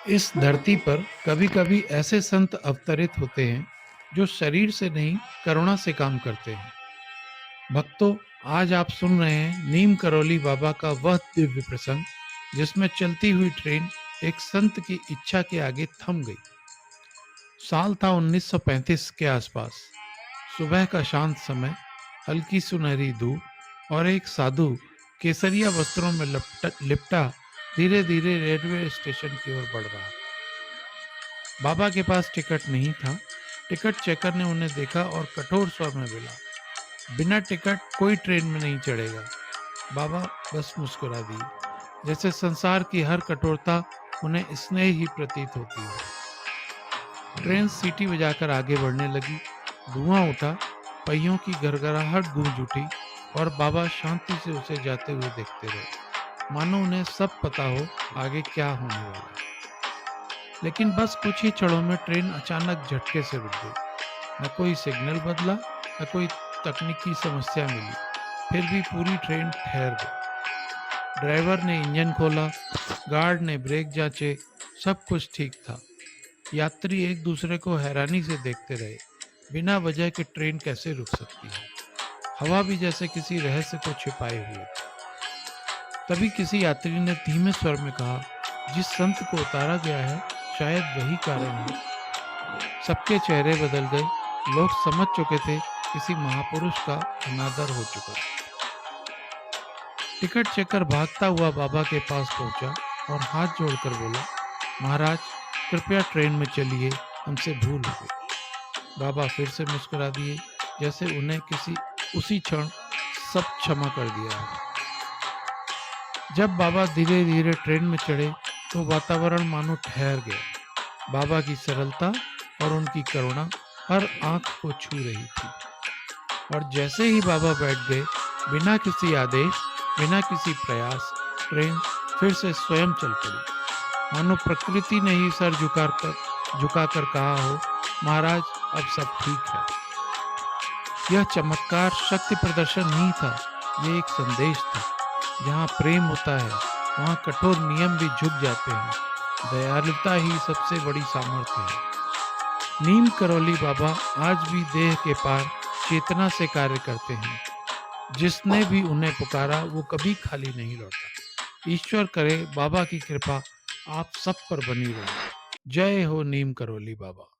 इस धरती पर कभी-कभी ऐसे संत अवतरित होते हैं जो शरीर से नहीं करुणा से काम करते हैं। भक्तों, आज आप सुन रहे हैं नीम करौली बाबा का वह दिव्य प्रसंग जिसमें चलती हुई ट्रेन एक संत की इच्छा के आगे थम गई। साल था 1935 के आसपास। सुबह का शांत समय, हल्की सुनहरी धूप और एक साधु केसरिया वस्त्रों में लिपटा धीरे धीरे रेलवे स्टेशन की ओर बढ़ रहा था। बाबा के पास टिकट नहीं था। टिकट चेकर ने उन्हें देखा और कठोर स्वर में बोला, बिना टिकट कोई ट्रेन में नहीं चढ़ेगा। बाबा बस मुस्कुरा दिए, जैसे संसार की हर कठोरता उन्हें स्नेह ही प्रतीत होती है। ट्रेन सीटी बजाकर आगे बढ़ने लगी। धुआं उठा, पहियों की गड़गड़ाहट गूंज उठी और बाबा शांति से उसे जाते हुए देखते रहे, मानो उन्हें सब पता हो आगे क्या होने वाला है। लेकिन बस कुछ ही क्षणों में ट्रेन अचानक झटके से रुक गई। न कोई सिग्नल बदला, न कोई तकनीकी समस्या मिली। फिर भी पूरी ट्रेन ठहर गई। ड्राइवर ने इंजन खोला, गार्ड ने ब्रेक जांचे, सब कुछ ठीक था। यात्री एक दूसरे को हैरानी से देखते रहे। बिना वजह के ट्रेन कैसे रुक सकती है? हवा भी जैसे किसी रहस्य को छिपाए हुए थी। तभी किसी यात्री ने धीमे स्वर में कहा, जिस संत को उतारा गया है शायद वही कारण है। सबके चेहरे बदल गए। लोग समझ चुके थे किसी महापुरुष का अनादर हो चुका था। टिकट चेकर भागता हुआ बाबा के पास पहुंचा और हाथ जोड़कर बोला, महाराज कृपया ट्रेन में चलिए, हमसे भूल हो गई। बाबा फिर से मुस्कुरा दिए, जैसे उन्हें किसी उसी क्षण सब क्षमा कर दिया है। जब बाबा धीरे धीरे ट्रेन में चढ़े तो वातावरण मानो ठहर गया। बाबा की सरलता और उनकी करुणा हर आंख को छू रही थी। और जैसे ही बाबा बैठ गए, बिना किसी आदेश, बिना किसी प्रयास, ट्रेन फिर से स्वयं चल पड़ी। मानो प्रकृति ने ही सर झुकाकर कहा हो, महाराज अब सब ठीक है। यह चमत्कार शक्ति प्रदर्शन नहीं था, ये एक संदेश था। जहाँ प्रेम होता है, वहाँ कठोर नियम भी झुक जाते हैं। दयालुता ही सबसे बड़ी सामर्थ्य है। नीम करौली बाबा आज भी देह के पार चेतना से कार्य करते हैं। जिसने भी उन्हें पुकारा वो कभी खाली नहीं लौटा। ईश्वर करे बाबा की कृपा आप सब पर बनी रहे। जय हो नीम करौली बाबा।